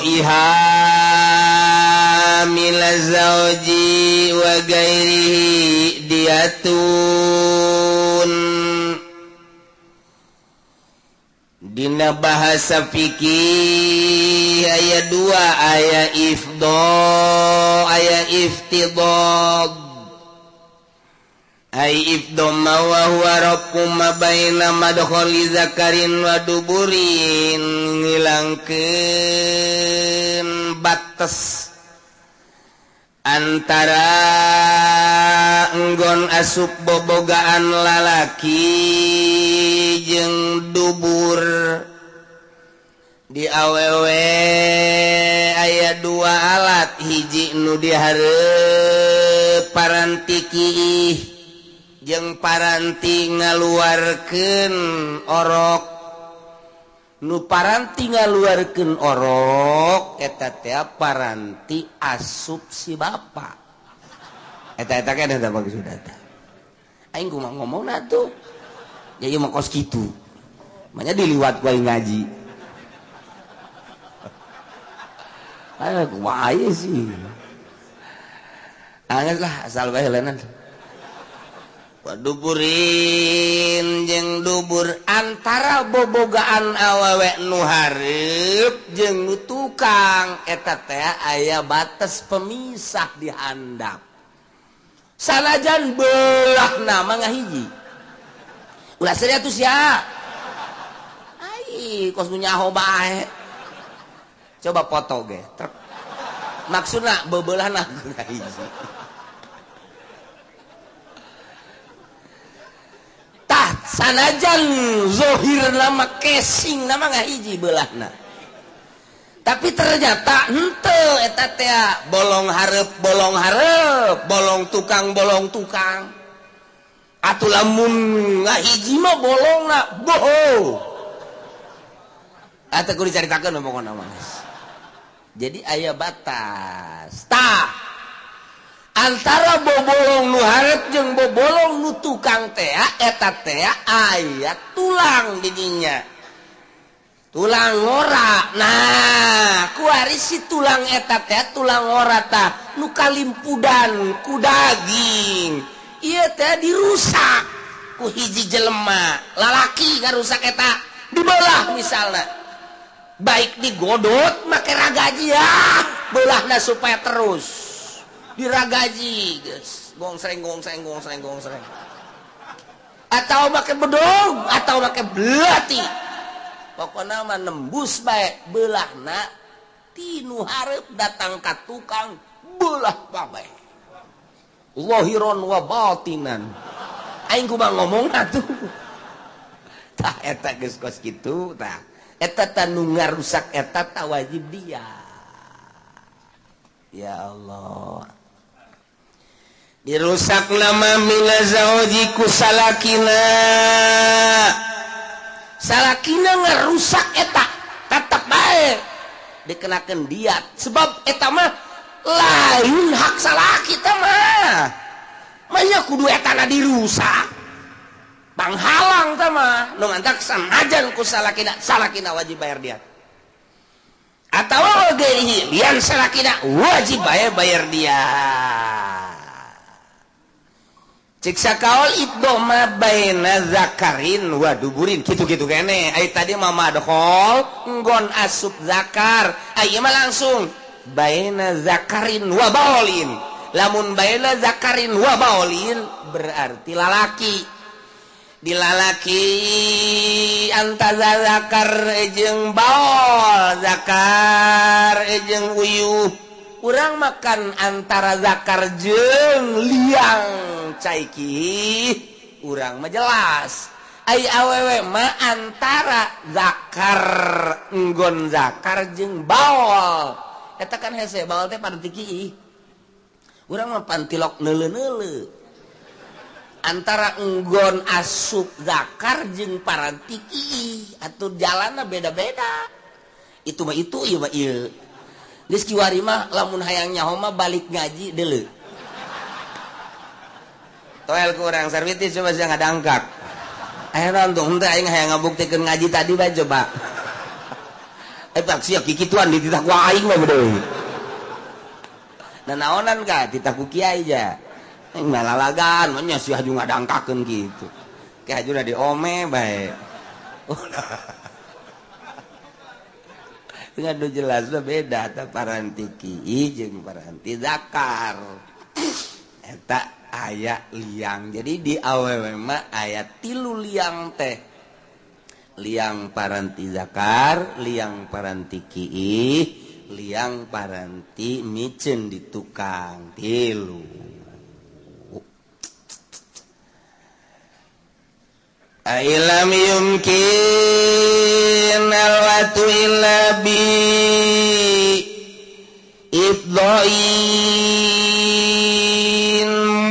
iha milazauji wa gairihi diatun. Dina bahasa fikih aya dua, aya ifdo aya iftidad. Ai ifdoma wa huwa raqqum ma baina madkhali zakarin wa duburin, ngilangkeun batas antara enggon asup bobogaan lalaki jeung dubur. Di awewe aya dua alat, hiji nu dihareup paranti kiih jeung paranti ngaluarkeun orok. Nu paranti ngaluarkeun orok eta teh paranti asup si bapa. Eta kana da maksudna teh. Aing kumaha ngomongna tuh. Ya ieu mah kos kitu. Manya diliwat ku aing ngaji. Aya kumaha sih. Angges lah asal bae leunan. Waduburin jeung dubur antara bobogaan awewe nu hareup jeung nu tukang eta teh aya batas pemisah di handap. Sanajan beulahna mah ngahiji. Ulah sedia atuh sia. Ai kos nu nyaho bae. Coba foto ge. Maksudna bebeulahna ngahiji. Sanajan zohir nama casing nama ngahiji beulahna, tapi ternyata henteu eta teh bolong hareup bolong tukang atuh lamun ngahiji mah bolongna bohong atuh kudu dicaritakeun pokona mah. Jadi aya batas tah antara bobolong nu hareup jeung bobolong nu tukang teh eta teh aya tulang didinya, tulang ngora. Nah kuari si tulang eta teh tulang ngora tah nu kalimpudan ku daging ieu teh dirusak ku hiji jelema lalaki ngarusak eta dibelah misalna, baik digodot make ragaji beulahna supaya terus diragaji guys, gongsreng atau pakai bedog atau pakai belati, pokoknya mah nembus bae beulahna tinu hareup datang ka tukang beulah bae zahiran wa batinan. Aing kumaha ngomong atuh tah eta geus kos kitu tah eta tah nu ngarusak eta tah wajib dia. Ya Allah, dirusak nama milazauji ku salakina ngarusak eta tetep bae dikenakeun diat sebab eta mah lain hak salaki teh mah manya kudu etana dirusak panghalang teh mah nu ngantak sanajan ku salakina wajib bayar diat atau gehi lian salakina wajib bayar diat. Cik sakaol idoma baina zakarin wa duburin kitu-kitu kene. Ai tadi mah madkhol nggon asup zakar. Ai mah langsung baina zakarin wa baulin. Lamun baina zakarin wa baulin berarti lalaki. Di lalaki antara zakar jeung baul, zakar jeung uyuh. Urang makan antara zakar jeung liang caiki, urang mah jelas. Ai awewe mah antara zakar enggon zakar jeung baol. Eta kan hese baol teh paranti kiih. Urang mah pantilok neuleu-neuleu. Antara enggon asup zakar jeung paranti kiih, atuh jalanna beda-beda. Itu mah itu, ieu mah ieu. Geus kiwari mah lamun hayang nyaho mah balik ngaji deuleu. Toel ku urang sarwitis coba sia ngadangkak. Aya nonton teh aing hayang ngabuktikeun ngaji tadi bae coba. sia kikituan dititah ku aing mah deui. Nah naonan ka titah ku kiai ja. Malalagan nya si haju ngadangkakeun kitu. Ki hajuna diome bae. Ngadu jelas beda ta paranti kiai jeung paranti zakar. Eta aya liang. Jadi di awewe mah aya 3 liang teh. Liang paranti zakar, liang paranti kiai, liang paranti micen di tukang 3. Ailam yumkin alwatu illa bi iddoin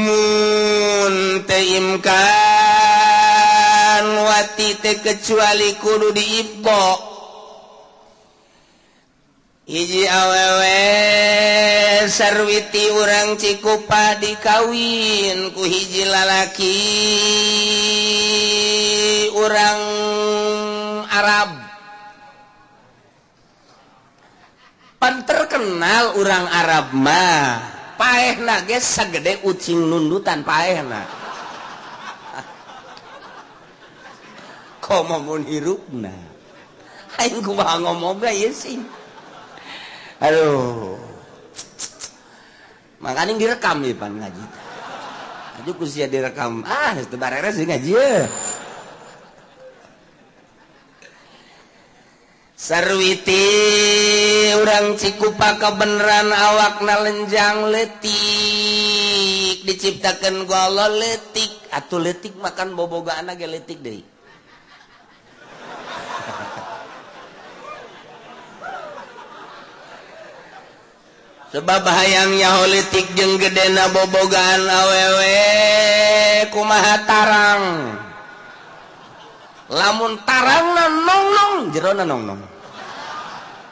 muntaimkan wati teh kecuali kudu diibdo hiji awewe sarwiti urang Cikupa dikawin ku hiji lalaki urang Arab pan terkenal urang Arab mah paehna ge sagede ucing nundutan paehna komo mun hirupna aing kumaha ngomongna ieu sih aduh makanya direkam ya pan ngaji aduh kusia direkam itu barere sih ngaji ya sarwiti urang Cikupa kebeneran awakna lenjang letik diciptakeun ku Allah letik atuh letik makan bobogaana ge letik deui sebab hayang nyaho letik jeung gedena bobogaan awewe kumaha tarang lamun tarangna nong-nong jerona nong-nong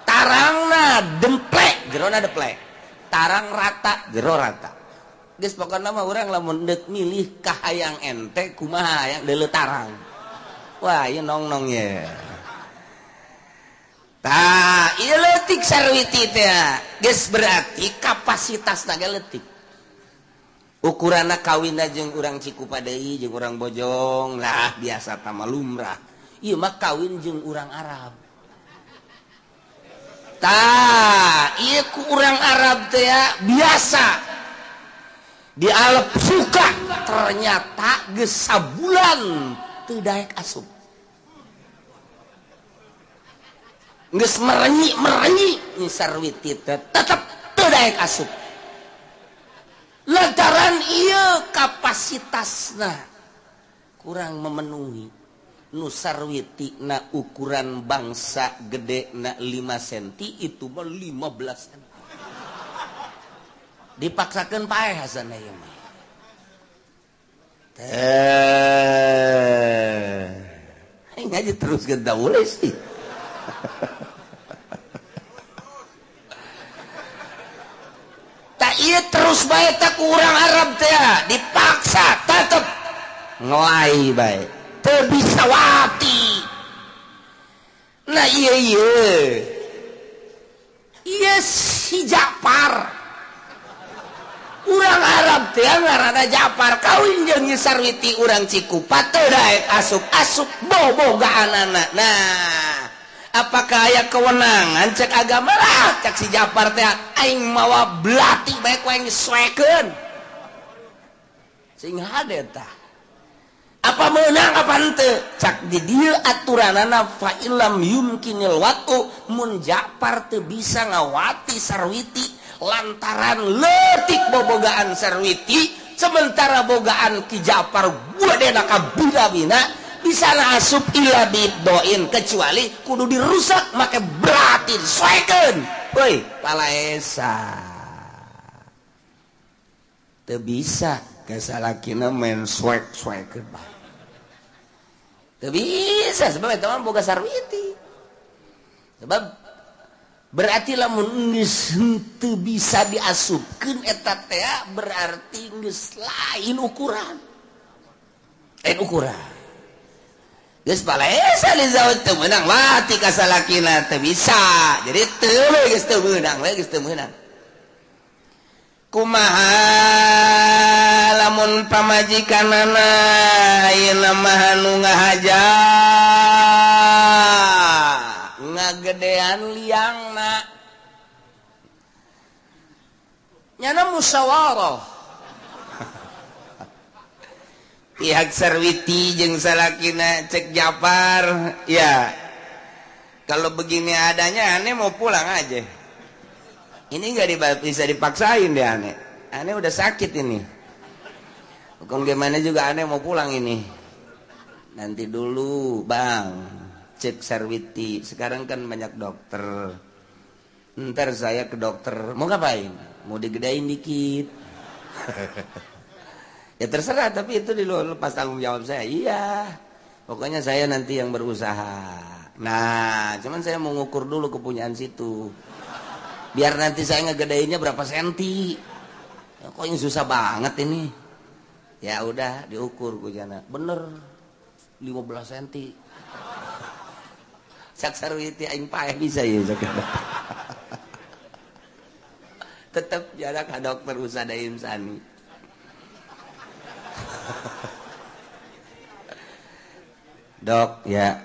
tarangna demplek jerona deplek tarang rata jero rata geus pokona mah urang lamun deuk milih ka hayang ente kumaha hayang deuleu tarang wah ieu nong-nong ye tah ieu leutik sarwiti teh geus berarti kapasitasna ge leutik ukuranna kawinna jeung urang Cikupa deui jeung urang Bojong lah biasa tah mah lumrah ieu mah kawin jeung urang Arab tah ieu ku urang Arab teh biasa di alep suka ternyata geus sabulan teu daek asup geus merenyi ni sarwiti teh tetep teu daek asup lantaran ieu kapasitasna kurang memenuhi nu sarwiti na ukuran bangsa gede na 5 cm itu mah 15 cm dipaksakeun paeh hasanna ieu mah teh ngaji teruskeun da boleh sih tak iya terus bae tak kurang Arab teh dipaksa tetep ngoai bae teu bisa wati nah iya si Ja'far urang Arab teh ngaranna Ja'far kawin jeung sarwiti urang Cikupa teu daek asup bobogaanana nah apakah aya kewenangan cek agama lah cek si Ja'far teh aing mawa belati bae ku aing suekeun sing hade tah apa meunang apa henteu cak di dieu aturanana fa illam yumkinil watu mun Ja'far teu bisa ngawati sarwiti lantaran leutik bobogaan sarwiti sementara bogaan ki Ja'far gudena ka bina-bina bisa asup ila biddoin kecuali kudu dirusak make berarti soekeun woi palaesa teu bisa kasalakina main soek-soekeun teu bisa sebab eta mah boga sarwiti sebab berarti lamun geus teu bisa diasupkeun eta teh berarti geus lain ukuran geus palesa di zawat teu meunang mati ka salakina teu bisa. Jadi teu we geus teu meunang we geus teu meunang. Kumaha lamun pamajikanana ayeuna mah nu ngahaja ngagedean liangna nyana musyawarah pihak Sarwiti jeung salakina cek Japar ya kalau begini adanya aneh mau pulang aja. Ini nggak bisa dipaksain deh aneh udah sakit ini bukan gimana juga aneh mau pulang ini nanti dulu bang cek Sarwiti sekarang kan banyak dokter ntar saya ke dokter mau ngapain mau digedain dikit ya terserah tapi itu di luar lepas tanggung jawab saya iya pokoknya saya nanti yang berusaha nah cuman saya mau ngukur dulu kepunyaan situ biar nanti saya ngegedainnya berapa senti ya, kok ini susah banget ini ya udah diukur gue jana bener 15 senti Sak Sarwiti aing paeh bisa ya tetap jarak ke dokter usah da insani dok ya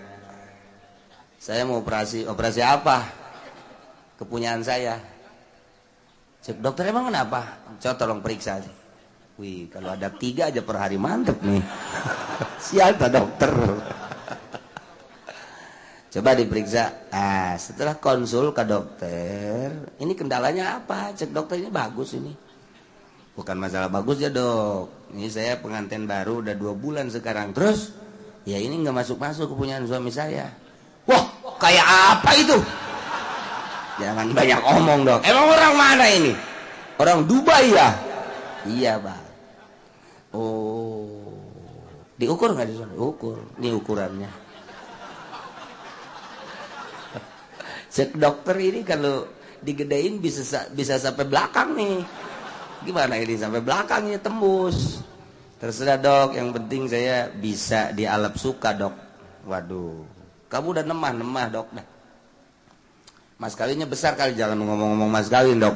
saya mau operasi apa kepunyaan saya cek dokter emang kenapa coba tolong periksa wih kalau ada 3 aja per hari mantep nih siapa dokter coba diperiksa setelah konsul ke dokter ini kendalanya apa cek dokter ini bagus ini bukan masalah bagus ya dok ini saya pengantin baru udah 2 bulan sekarang terus ya ini nggak masuk kepunyaan suami saya wah kayak apa itu jangan banyak omong dong. Emang orang mana ini? Orang Dubai ya? Iya bang. Oh, diukur nggak di sana? Ukur. Ini ukurannya. Cek dokter ini kalau digedein bisa sampai belakang nih. Gimana ini sampai belakangnya tembus? Terserah dok. Yang penting saya bisa dialap suka dok. Waduh, kamu udah nemah dok dah. Mas kawinnya besar kali jangan ngomong-ngomong mas kawin dok.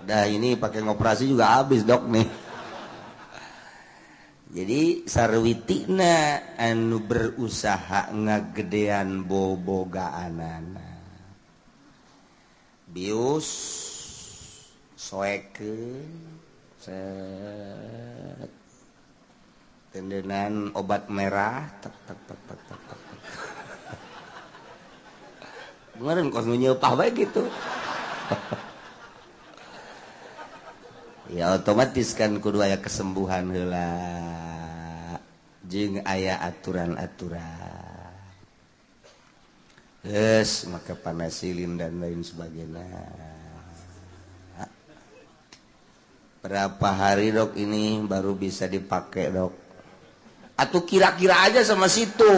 Dah ini pakai ngoperasi juga habis dok nih. Jadi sarwitina anu berusaha ngagedean bobogaanana. Bius soekeun set tendenan obat merah tak. Kemarin kos nyepah baik gitu. Ya otomatis kan kudu aya kesembuhan heula. Jeung aya aturan-aturan. Geus maka panasilin dan lain sebagainya. Berapa hari dok ini baru bisa dipakai dok? Atau kira-kira aja sama situ.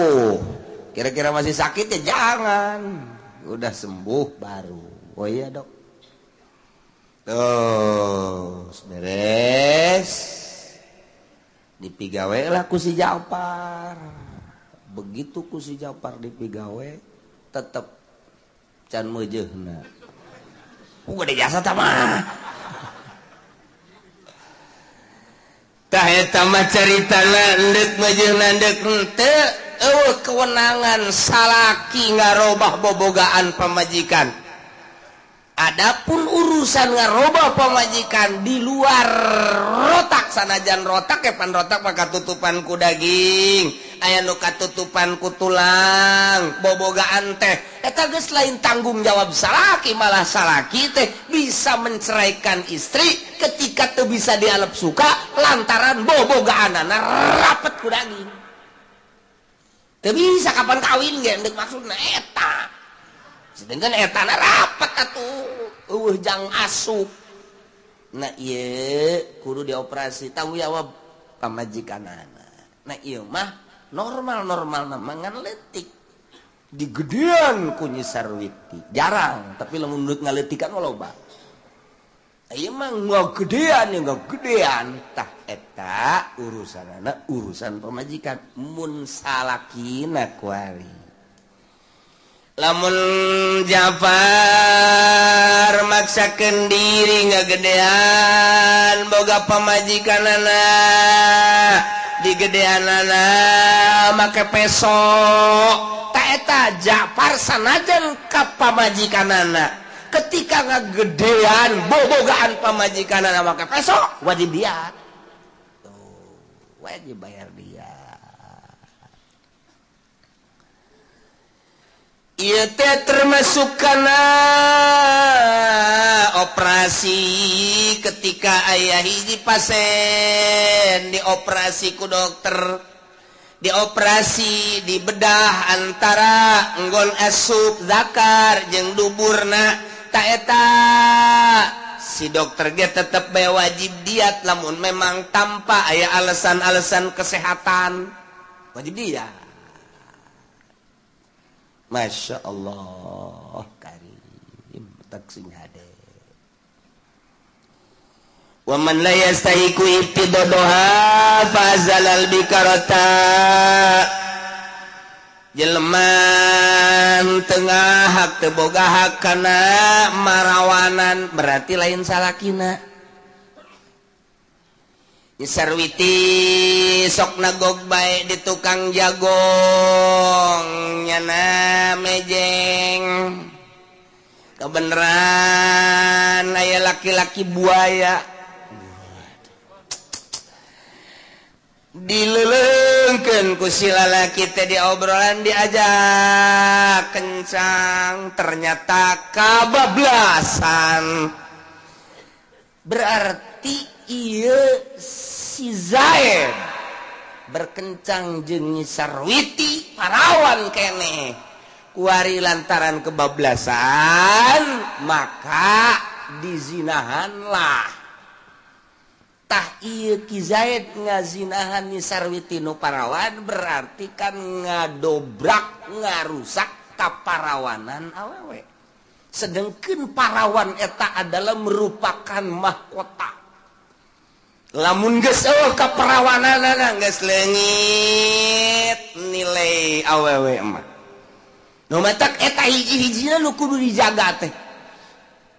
Kira-kira masih sakit ya jangan. Udah sembuh baru. Oh iya dok. Tuh beres. Dipigawe lah ku si Japar. Begitu ku si Japar dipigawe tetep can meujeuhna. Gede jasa tamah. Tah eta mah caritana endek meujeuhna endek henteu. Kewenangan salaki ngarobah bobogaan pamajikan. Adapun urusan ngarobah pamajikan di luar rotak sanajan rotak kepan rotak maka tutupan ku daging aya nu katutupan ku tulang bobogaan teh eta geus lain tanggung jawab salaki malah salaki teh bisa menceraikan istri ketika teu bisa dialep suka lantaran bobogaanana rapet ku daging. Teu bisa kapan kawin ge endek maksudna eta. Sedangkan eta na rapet atuh. Jang asup. Nah ieu kudu dioperasi tanggung jawab pamajikanana. Nah ieu mah normal mangan leutik. Digedean ku Nyi Sarwiti. Jarang, tapi lamun menurut ngaletikan loba. Ieu mah ngagedean tah. eta urusan anak urusan pemajikan mun salakina kuari lamun Jafar maksakeun diri ngagedean boga pamajikan anak digedean anak make peso ta eta Jafar sanajan ka pamajikan anak ketika ngagedean bobogaan pamajikan anak make peso wajib diat tuh wajib bayar dia ieu teh termasuk kana operasi ketika aya hiji pasien dioperasi ku dokter dioperasi dibedah antara nggon asup zakar jeung duburna ta eta si dokter ge tetep bae wajib diat lamun memang tanpa aya alasan-alasan kesehatan wajib diat. Masya Allah karim taksing hade wa man la yastahiqu ibtidadoha fazalal bikarata jelema tengah hak teu boga hak kana marawanan berarti lain salakina Sarwiti sok nagog bae di tukang jagong nyana mejeng kebeneran aya laki-laki buaya dileulengkeun ku si lalaki teh di obrolan diajak kencang ternyata kabablasan berarti ieu si Zaid berkencang jeung Sarwiti parawan keneh kuari lantaran kebablasan maka dizinahanlah tah ieu ki Zaid ngazinahan ni Sarwiti nu parawan berarti kan ngadobrak ngarusak kaparawanan awewe sedengkeun parawan eta adalah merupakan mahkota lamun geus kaparawananna geus leungit nilai awewe mah nu matak eta hiji-hijina nu kudu dijaga teh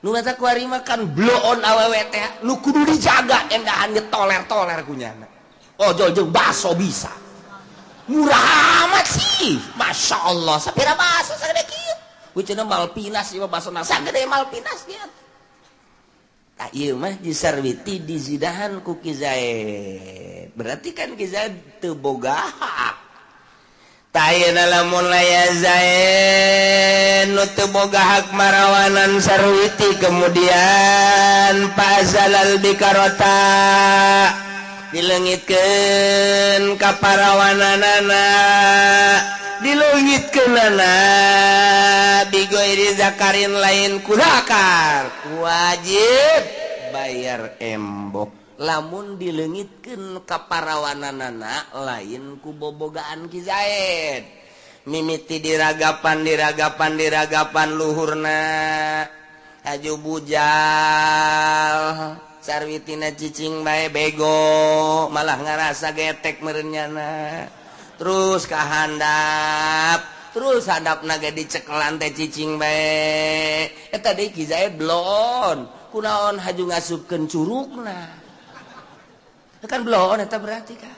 nu matak kuari mah kan bloon awewe teh nu kudu dijaga endahan ditoler-toler kunyana oh jeung baso bisa murah amat sih Masya Allah sapira baso sagede kieu wicana Malpinas ieu baso na sagede Malpinas dia tak ieu mah di Sarwiti dizidahan ku Ki Zaid berarti kan Ki Zaid teu boga hak ta ayeuna lamun laya Zaid nu teu boga hak marawanan Sarwiti kemudian fazalal bikarota dileungitkeun kaparawananana dileungitkeunana bigoiri zakarin lain kudakar wajib bayar embok lamun dileungitkeun kaparawananana lain ku bobogaan Ki Zaid mimiti diragapan luhurna haju bujal Sarwitina cicing bae bego malah ngarasa getek meureunnyana terus kahandap terus handapna ge dicekelan teh cicing bae eta deui Ki Zaid blon kunaon haju ngasupkeun curugna kan blon eta berarti ka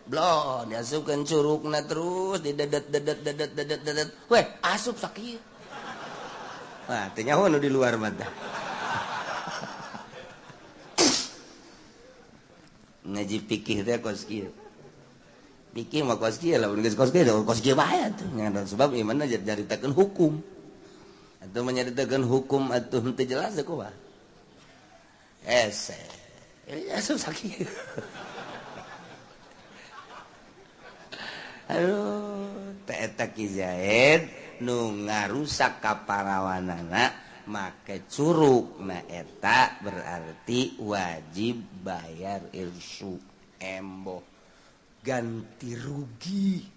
blon diasupkeun curugna terus didedet weh asup sakieu nah teh nyaho nu di luar mah tah ngaji fikih teh kos kieu pikir mah kos kieu lamun geus kos kieu bae atuh ngaran sebab ieu mah nyaritakeun hukum atuh menyaritakeun hukum atuh teu jelas kumaha ese asup sakieu aduh teh eta Ki Zaid nu ngarusak kaparawanana make curugna eta berarti wajib bayar irsu embok ganti rugi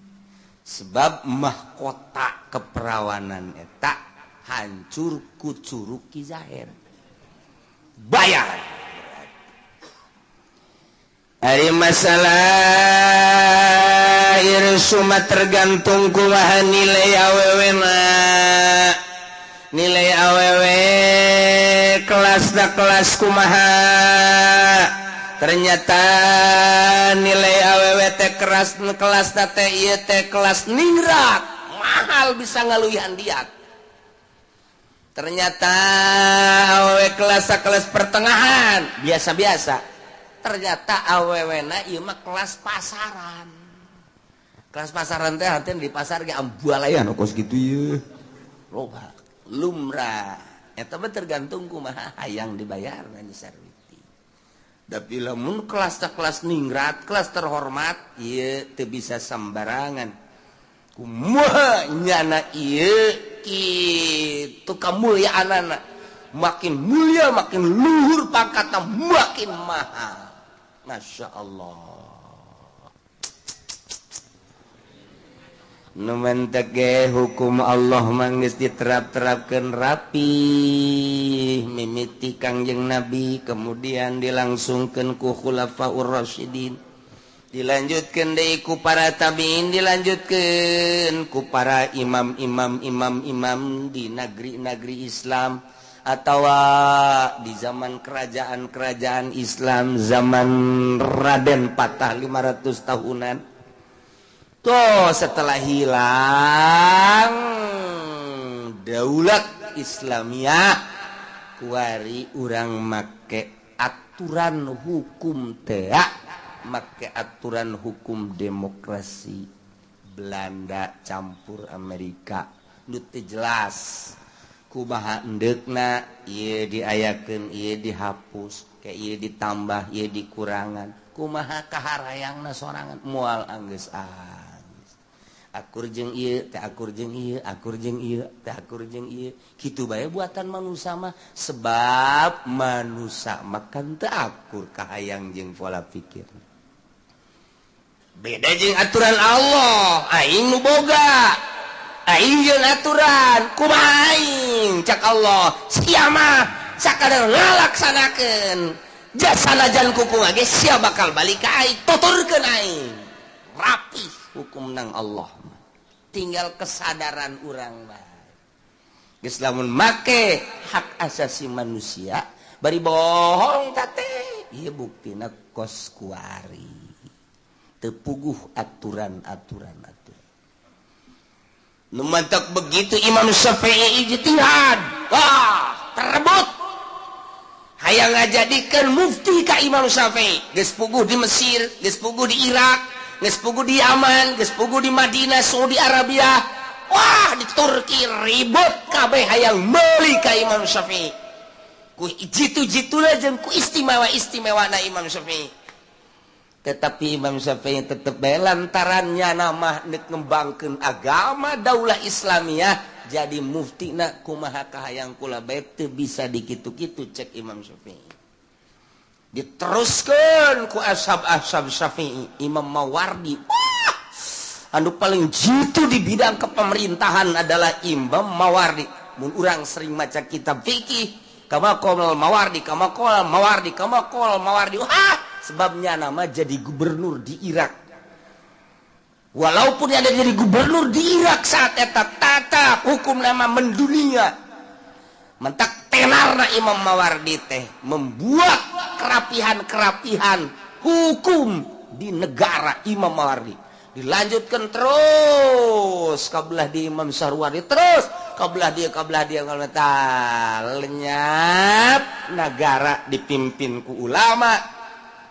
sebab mahkota keperawanan eta hancur ku curug Ki Zaid bayar hari masalah Suma tergantung kumaha nilai awewena nilai aww kelas kumaha ternyata nilai aww keras kelas kelas ningrat mahal bisa ngaluyan diat ternyata aww kelas pertengahan biasa-biasa ternyata awewena ieu mah kelas pasaran teh hati di pasar ge ambualayan kos kitu ye loba lumrah eta mah tergantung kumaha hayang dibayar nani sarwiti tapi lamun kelas ningrat kelas terhormat ieu teu bisa sembarangan kumaha nyana ieu kitu kamulyaanana makin mulia makin luhur pangkatna makin mahal. Masya Allah numenteke hukum Allah manggis diterap-terapkan rapi mimiti Kangjeng Nabi kemudian dilangsungkan ku khulafaur rasyidin dilanjutkan deui ku para tabiin dilanjutkan ku para imam di negeri Islam atau di zaman kerajaan Islam zaman Raden Patah 500 tahunan toh setelah hilang daulat Islamiyah kuari urang make aturan hukum make aturan hukum demokrasi Belanda campur Amerika nu teu jelas kumaha endekna ieu diayakeun ieu dihapus ke ieu ditambah ieu dikurangan kumaha kaharayangna sorangan moal anggeus akur jeung ieu teh akur jeung ieu akur jeung ieu teh akur jeung ieu kitu bae buatan manusia mah sebab manusia makan teu akur kahayang jeung pola pikir beda jeung aturan Allah aing nu boga aing jeung aturan kumaha aing cak Allah sia mah sakadar ngalaksanakeun jasanajan kuku ge sia bakal balik ka aing tuturkeun aing rapi hukum nang Allah tinggal kesadaran urang bae geus lamun make hak asasi manusia bari bohong tate ieu buktina kos kuari teu puguh aturan-aturan nu mantak begitu Imam Syafi'i ijtihad wah terebut hayang ngajadikeun mufti ka Imam Syafi'i geus puguh di Mesir geus puguh di Irak geus puguh di Yaman geus puguh di Madinah Saudi Arabia wah di Turki ribut kabeh hayang meuli ka Imam Syafi'i ku jitu-jituna jeung ku istimewa-istimewana Imam Syafi'i tetapi Imam Syafi'i tetep bae lantarannya nama nek ngembangkeun agama daulah Islamiyah jadi muftina kumaha kahayang kula bae teu bisa dikitu-kitu cek Imam Syafi'i diteruskeun ku ashab Syafi'i Imam Mawardi wah anu paling jitu di bidang kepemerintahan adalah Imam Mawardi mun urang sering maca kitab fikih kama qol Mawardi wah sebabnya nama jadi gubernur di Irak walaupun ada jadi gubernur di Irak saat eta tata hukum nama mendunia mentak tenarna Imam Mawardi teh membuat kerapihan hukum di negara Imam Mawardi dilanjutkan terus kabelah di Imam Sarwari terus kabelah dia kalau lenyap negara dipimpin ku ulama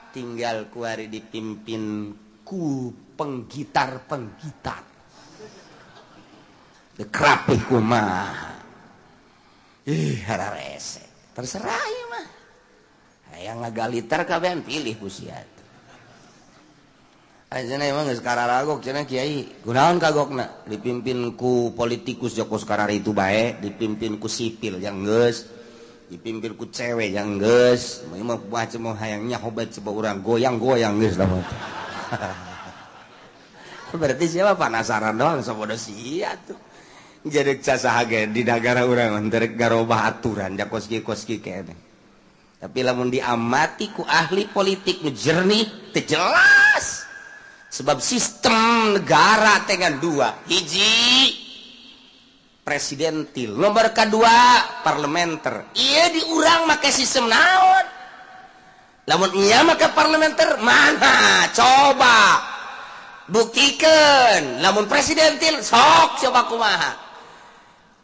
tinggal kuari dipimpin ku penggitar kerapih kumaha hararese terserah ya mah hayang ngagalitar kabehan pilih ku sia ayeuna emang geus kararagok cenah kiai kunaon kagokna dipimpin ku politikus Joko Sekarari itu bae dipimpin ku sipil yang geus dipimpin ku cewek yang geus mah baca mah hayangnya hobat coba urang goyang-goyang geus lah berarti siapa penasaran doang sabodo sia tuh jadi sasaha ge di negara urang teu garobah aturan ja koski kene Tapi lamun diamati ku ahli politik nu jernih teu jelas. Sebab sistem negara dengan dua, hiji presidentil, nomor kedua parlementer. Iya diurang make sistem naon? Lamun iya make parlementer mana? Coba buktikan. Lamun presidentil sok coba kumaha.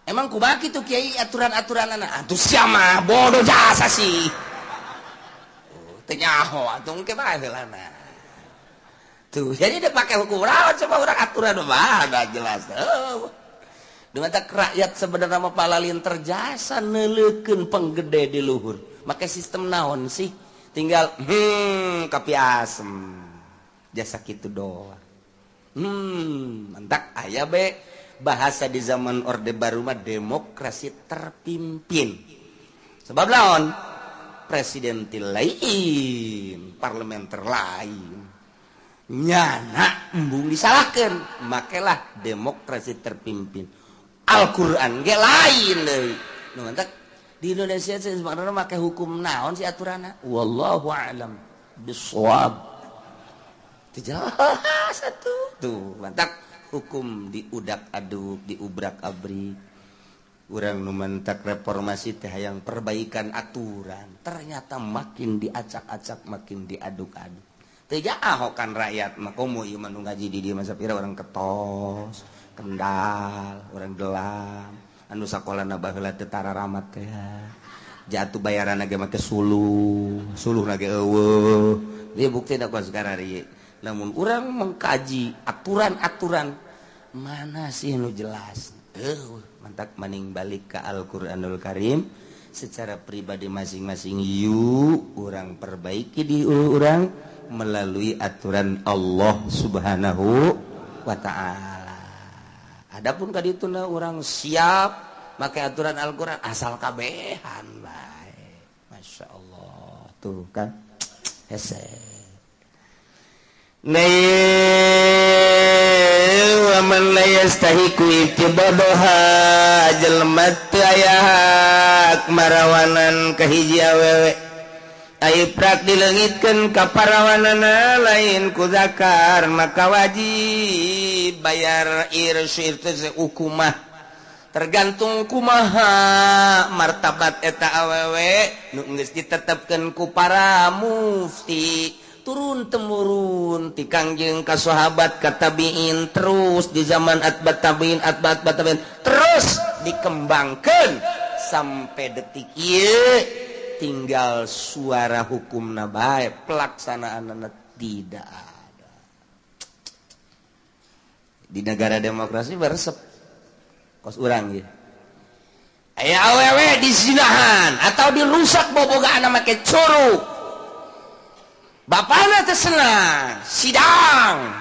Emang kumaha kitu kiai aturan-aturanana? Atuh sia mah bodoh jasa sih. Teu nyaho atuh engke bae heulana. Tuh, jadi dia pakai hukum rawan coba orang aturan mah ada jelas. Oh. Di mata rakyat sebenarnya mah palalin terjasa neuleukeun penggede di luhur. Make sistem naon sih? Tinggal kapi asem. Jasa kitu doang. Mantak aya be bahasa di zaman Orde Baru mah demokrasi terpimpin. Sebab naon? Presidentil lain, parlementer lain. Nyana embung disalahkeun, makelah demokrasi terpimpin. Al-Qur'an ge lain deui. Nu mantak di Indonesia sebenarnya make hukum naon si aturanna? Wallahu a'lam bishawab. Jelas atuh. Tuh, mantak hukum diudak-aduk, diubrak-abrik. Urang nu mentak reformasi teh hayang perbaikan aturan, ternyata makin diacak-acak, makin diaduk-aduk. Teu ahokan rakyat mah komo ieu mah nu ngaji di dieu mah sapira urang ketos, kendal, urang gelam, anu sakolana baheula teu tararamat teh. Jatuh bayaran ge make suluh ge eueuh. Ieu buktina ku sekarang ieu. Lamun urang mengkaji aturan-aturan mana sih nu jelas? Mantak maning balik ke Al-Quranul Karim secara pribadi masing-masing yuk orang perbaiki di orang melalui aturan Allah Subhanahu wa ta'ala. Adapun kadituna orang siap pakai aturan Al-Quran asal kabehan baik. Masya Allah tuh kan hese man la yastahiku ittibadoha jelmat aya hak marawanan ka hiji awewe ai prak dileungitkeun ka parawanana lain ku zakar maka wajib bayar irsyid teh hukumah tergantung kumaha martabat eta awewe nu geus ditetepkeun ku para mufti turun temurun ti kangjeng ka sahabat ka tabiin terus di zaman atbat tabiin terus dikembangkan sampai detik ieu tinggal suara hukumna bae pelaksanaanna tidak ada. Di negara demokrasi beresep kos urang ieu aya awewe disinahan atau dirusak bobogaan make curug. Bapakna teh senang sidang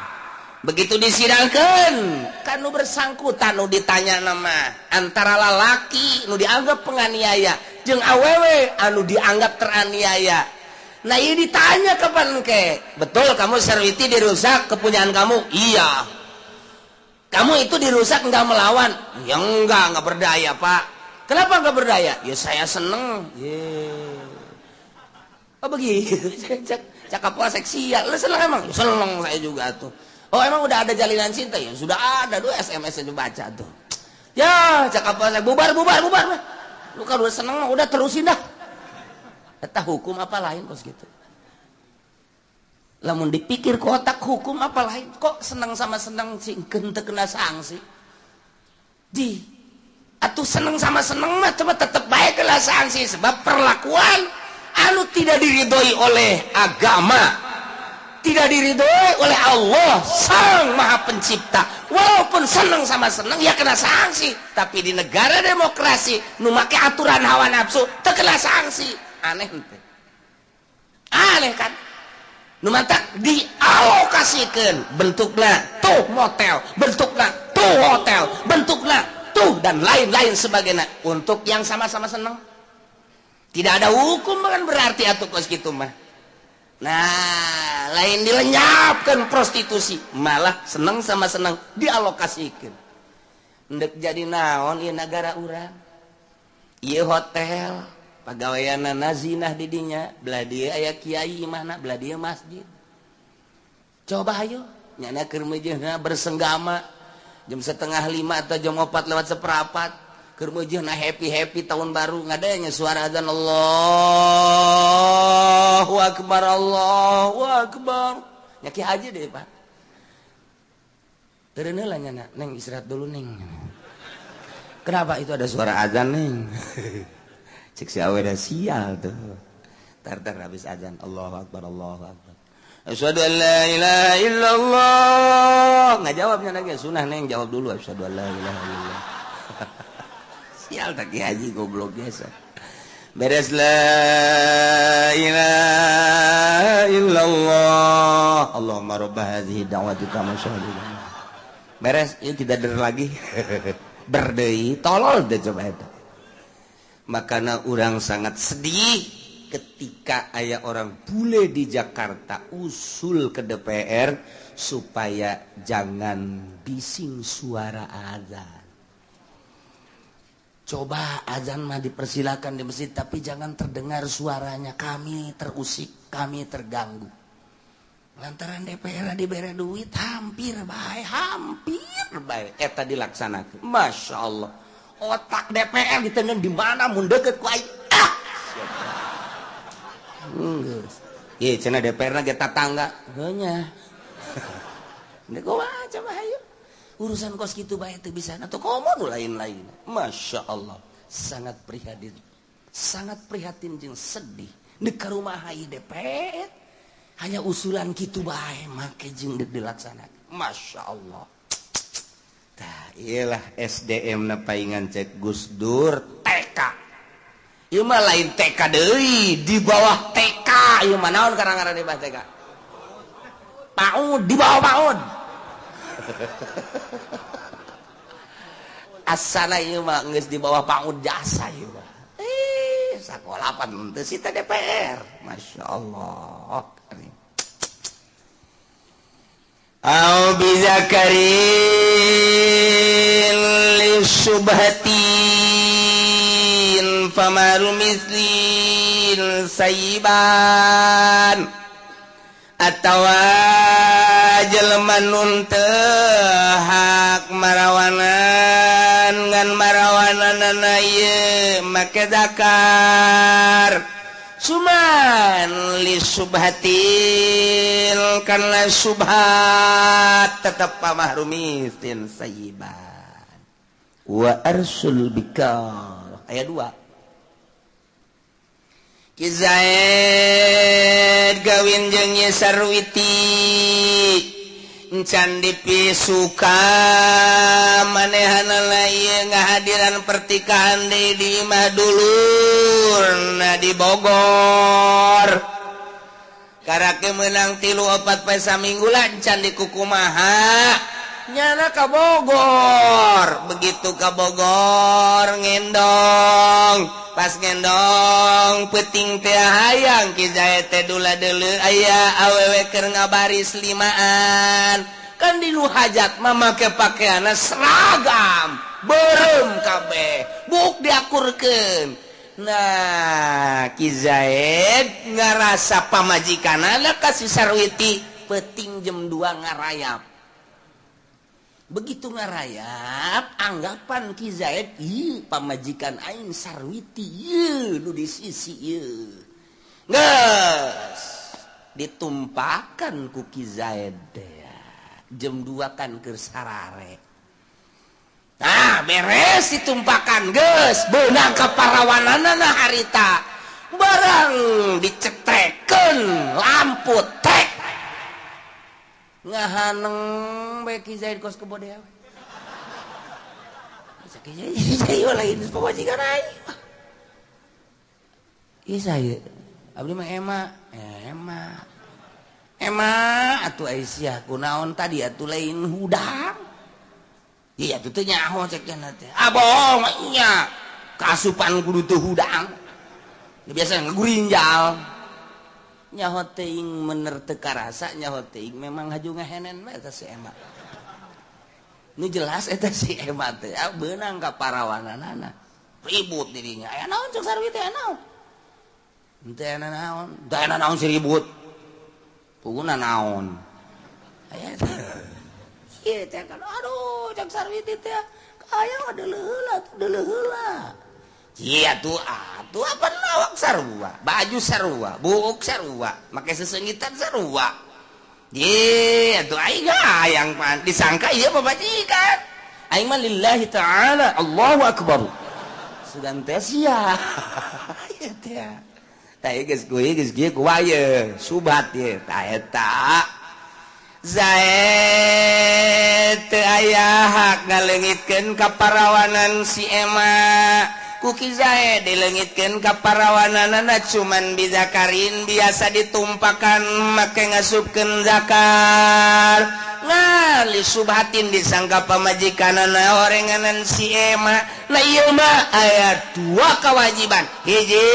begitu disidangkeun kan nu bersangkutan nu ditanya nama antara lalaki nu dianggap penganiaya jeung awewe anu dianggap teraniaya. Nah ieu ditanya kapan ke betul kamu serwiti dirusak kepunyaan kamu? Iya. Kamu itu dirusak enggak melawan? Ya enggak berdaya pak. Kenapa enggak berdaya? Ya saya seneng. Oh begitu. Cakap puasa seksial, lu seneng emang? Seneng saya juga tuh. Oh emang udah ada jalinan cinta ya? Sudah ada, dulu SMS aja baca tuh. Ya cakap puasa bubar. Lu kalau udah seneng udah terusin dah. Eta hukum apa lain kos gitu. Lamun dipikir ke otak hukum apa lain? Kok seneng sama seneng sih teu kena sanksi? Atuh seneng sama seneng mah coba tetep baik kena sanksi sebab perlakuan anu tidak diridhoi oleh agama, tidak diridhoi oleh Allah Sang Maha Pencipta. Walaupun seneng sama seneng ya kena sanksi, tapi di negara demokrasi nu make aturan hawa nafsu teu kena sanksi. Aneh teh. Aneh kan? Nu mantak dialokasikeun bentukna tuh motel, bentukna tuh hotel, bentukna tuh dan lain-lain sebagainya untuk yang sama-sama seneng. Tidak ada hukum kan berarti atuh kos kitu mah. Nah, lain dilenyapkan prostitusi, malah seneng sama seneng dialokasikeun. Ndek jadi naon ieu negara urang. Ieu hotel, pegawaianna zinah didinya belah dia aya kiai mana belah dia masjid coba ayo nyana keur meujeuhna bersenggama jam 4:30 atau jam 4:04 keur meujeuhna happy tahun baru ngadanya suara azan Allahu akbar nya ki haji deh Pak teureun heula nyana neng istirahat dulu neng kenapa itu ada suara azan neng cek si awe dah sial tuh tar habis azan Allahu akbar asyhadu an la ilaha illallah nggak jawabnya lagi sunah neng jawab dulu asyhadu an la ilaha illallah sial tak haji goblok biasa beres la ilaha illallah Allahumma rabb hadhihi da'wati tammah beres itu tidak der lagi berdeui tolol deh coba itu makanya orang sangat sedih ketika aya orang bule di Jakarta usul ke DPR supaya jangan bising suara azan. Coba azan mah dipersilakan di masjid tapi jangan terdengar suaranya, kami terusik, kami terganggu. Lantaran DPR diberi duit hampir baik eta dilaksanakan. Masya Allah. Otak DPR ditendang di mana mun deukeut ku aing. Ieu cenah DPR na ge tatangga. Heunya. Nek kumaha coba hayu. Urusan kos kitu bae teu bisa atuh komo nu lain-lain. Masya Allah. Sangat prihatin jeung sedih. Di ka rumah ieu DPR hanya usulan kitu bae make jeung dilaksanakeun. Masya Allah. Tah iyalah SDM na paingan cek Gus Dur TK. Ieu mah lain TK deui, di bawah TK. Ieu mah naon karang-karang di bawah TK? PAUD, di bawah PAUD. Asana ieu mah geus di bawah PAUD jasa ieu mah. Sakola pan teu sita DPR. Masya Allah. Au bizakarin li subhatin famaru mislin sayyiban atawa jelema nun teu hak marawanan ngan marawananna ieu make zakar Suman li subhatin karena subhat tetap pamahrumitin sayyiban wa arsul bikal ayat 2 Kizaid gawin jeung Nyi Sarwiti encan dipisuka manehana ieu ngahadiran pertikahan di imah dulur na di Bogor karake meunang 3-4 poe saminggu lah encan di kukumaha nyana ka Bogor begitu ka Bogor ngendong pas ngendong peuting teh hayang Ki Zaid teh dula deuleu aya awewe keur ngabaris limaan kan di nu hajat mah make pakaianna seragam beureum kabeh buk diakurkeun nah Ki Zaid ngarasa pamajikanana ka si Sarwiti peuting jam 2 ngarayap begitu ngarayap anggapan Ki Zaid ieu pamajikan aing Sarwiti ieu nu di sisi ieu geus ditumpakan ku Ki Zaid jam 2 kan keur sarare nah beres ditumpakan geus beunang ka parawananna harita barang dicetekeun lampu tek ngahaneng bae Ki Zaid kos kebo dewe. Ki Zaid lain pamajikan aing. Ki Zaid abdi mah ema atuh Aisyah kunaon tadi atuh lain hudang. Iya atuh teh nyaho cek cenah teh. Bohong nya kasupan kudu teu hudang. Biasa ngagurinjal. Nyaho teuing mener teu karasa nyaho teuing memang haju ngahenen mah eta si Ema. Nu jelas eta si Ema teh beunang ka parawananana. Ribut dirinya. Aya naon cek Sarwiti aya naon? teu naon si ribut puguna naon aya ieu teh kan aduh cek Sarwiti teh aya deuleuh heula iya tuh apa nawak sarua baju sarua buuk sarua make sesengitan sarua ye atuh aing hayang pan disangka ieu pamajikan aing mah lillahi ta'ala Allahu akbar sugan teh sia ieu teh tah geus kieu ku waye subhat ye tah eta Zaid teu aya hak ngaleungitkeun kaparawanan si Ema kuki Zaid dileungitkeun kaparawananna cuman bizakarin biasa ditumpakan make ngasupkeun zakar ngali subhatin disangka pamajikanana orenganan si Ema na ieu mah aya 2 kewajiban hiji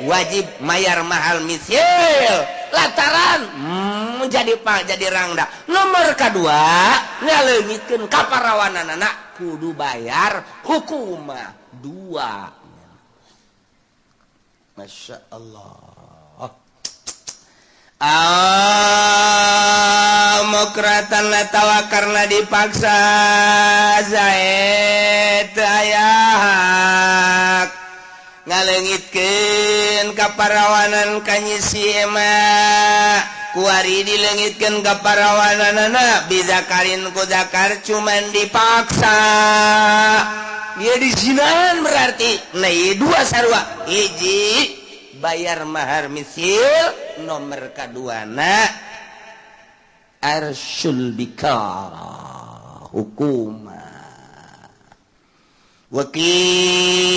wajib mayar mahal misil lantaran jadi rangda nomor kedua ngaleungitkeun kaparawananna kudu bayar hukum 2 Masya Allah mukratan tawakarna dipaksa Zaid aya hak ngaleungitkeun kaparawanan ka nyi si Ema kuari dileungitkeun kaparawananna bizakarin ku zakar cuman dipaksa dia dizinahan berarti nah 2 sarua hiji bayar mahar misil nomor kaduana arsyul bikara hukuma wakil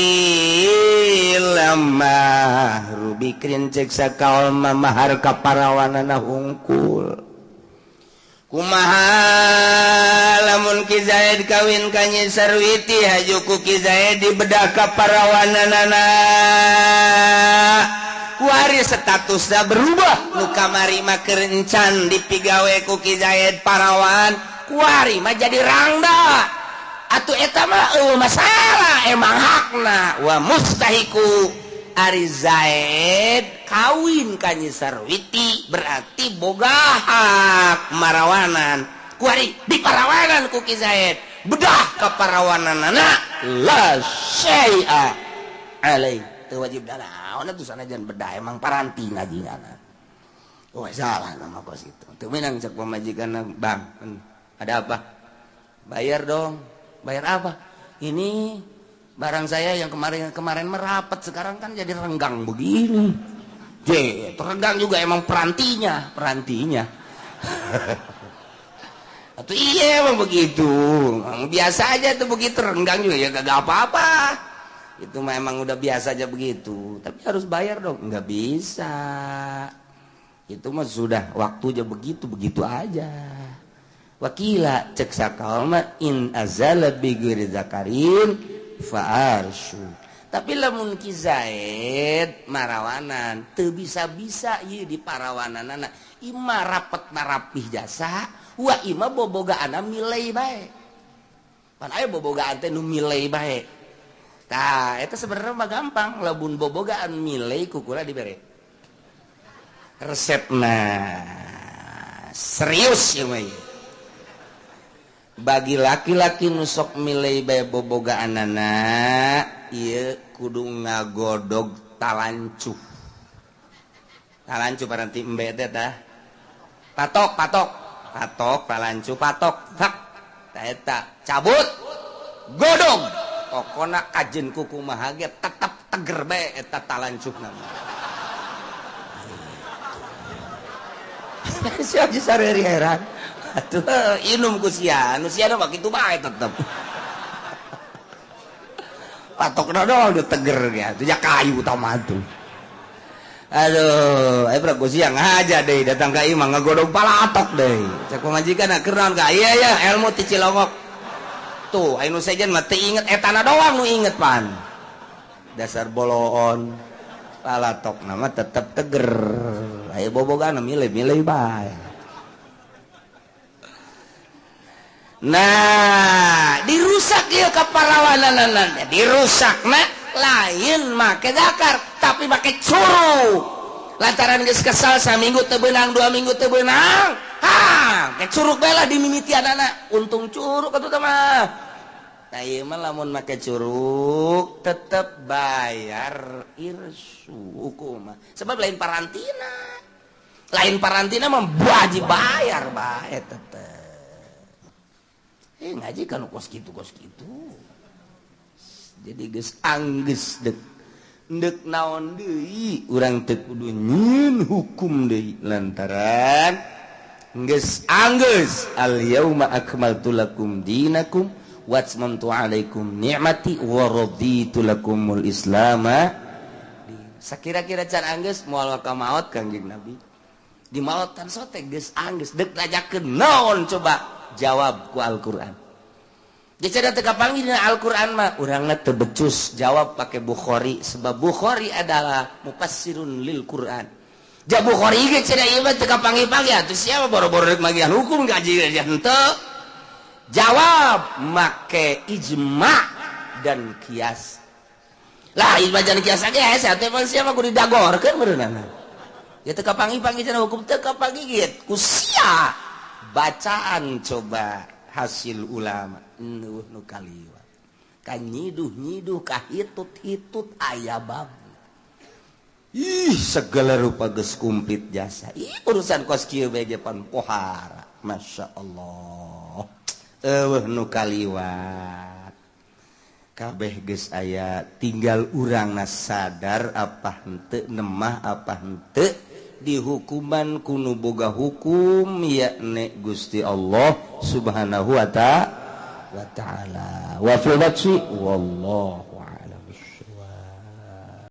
mahru bikrin cek sakaul mahar kaparawanana hungkul kumaha lamun Ki Zaid kawin ka Nyi Sarwiti haju ku Ki Zaid dibedah kaparawananana kuari statusna berubah nu kamari mah keur encan dipigawe ku Ki Zaid parawan kuari mah jadi rangda atuh eta mah masalah emang hakna wa mustahiku ari Zaid kawin ka Nyi Sarwiti berarti boga hak marawanan kuari di parawanan ku Ki Zaid bedah ka parawananana la syai'a alai teu wajib danaon atuh sanajan bedah emang paranti ngajinganna oh salah nama kos itu teu menang cek pamajikanna Bang ada apa bayar dong bayar apa ini barang saya yang kemarin merapat sekarang kan jadi renggang begini. Renggang juga emang perantinya. Atau iya emang begitu. Biasa aja tuh begitu renggang juga ya gak apa-apa. Itu memang udah biasa aja begitu. Tapi harus bayar dong. Nggak bisa. Itu mah sudah waktunya begitu aja. Wakila cek sakalma in azala bi ghairi zakarin fa'arsyu tapi lamun Ki Zaid marawanan teu bisa-bisa ieu di parawananana ima rapet narapih jasa wa ima bobogaana milei bae pan aya bobogaan teh nu milei bae tah eta sebenarnya mah gampang lamun bobogaan milei kukula dibere resepna serius ya mah bagi laki-laki nusok milei bae bobogaanana ieu kudu ngagodog talancuh berarti embe teh tah patok talancuh patok hak tah eta cabut godog pokona kajen kuku mah ge tetep teger bae eta talancuhna siap sareri heran atuh inum ku sia nu sia mah kitu bae tetep patokna doang udah teger ya tuh kayu utama tuh aduh pernah ku sia ngaja deh datang ka imah ngagodog palatok deh cek pamajikan keur naon ka iya ya ilmu ti Cilongok tuh anu sejen mah teu inget etana doang nu inget pan dasar boloon palatok nama tetep teger aya bobogan milih-milih bae. Nah dirusak ya kaparawananana dirusakna lain make zakar tapi pakai curug lantaran geus kesal saminggu teu beunang 2 minggu teu beunang ke curug bae lah dimimitianana untung curug atuh teh mah nah ieu mah lamun make curug tetep bayar irsu hukum mah sebab lain parantina mah wajib bayar bae tetep ngaji kan kos kitu jadi geus anggeus dek naon deui urang teu kudu nyieun hukum deui lantaran geus anggeus al yauma akmaltu lakum dinakum wa atmamtu alaikum ni'mati wa raditu lakumul islama sakira-kira can anggeus moal ka maot Kangjeng Nabi di maotan sote geus anggeus dek rajakeun naon coba jawab ku Al-Qur'an. Jadi ada teka panggil Al-Quran mah urangna teu becus jawab pakai Bukhari sebab Bukhari adalah mufassirun lil Quran. Ja Bukhari ge cenah ieu mah teka panggil atuh siapa boro-boro rek magian hukum gaji henteu. Jawab make ijma dan kias. Lah ijma dan kias ge saya teh siapa kudu didagorkeun meureunana. Ya teka panggil cenah hukum teka panggil ku sia bacaan coba hasil ulama nu kaliwa ka nyiduh ka hitut aya bab segala rupa geus kumplit jasa urusan kos kieu bae ge pan pohara masyaallah eueuh nu kaliwat kabeh geus aya tinggal urangna sadar apa henteu nemah apa henteu di hukuman kunu boga hukum yakni Gusti Allah Subhanahu wa ta'ala wa fil wallahu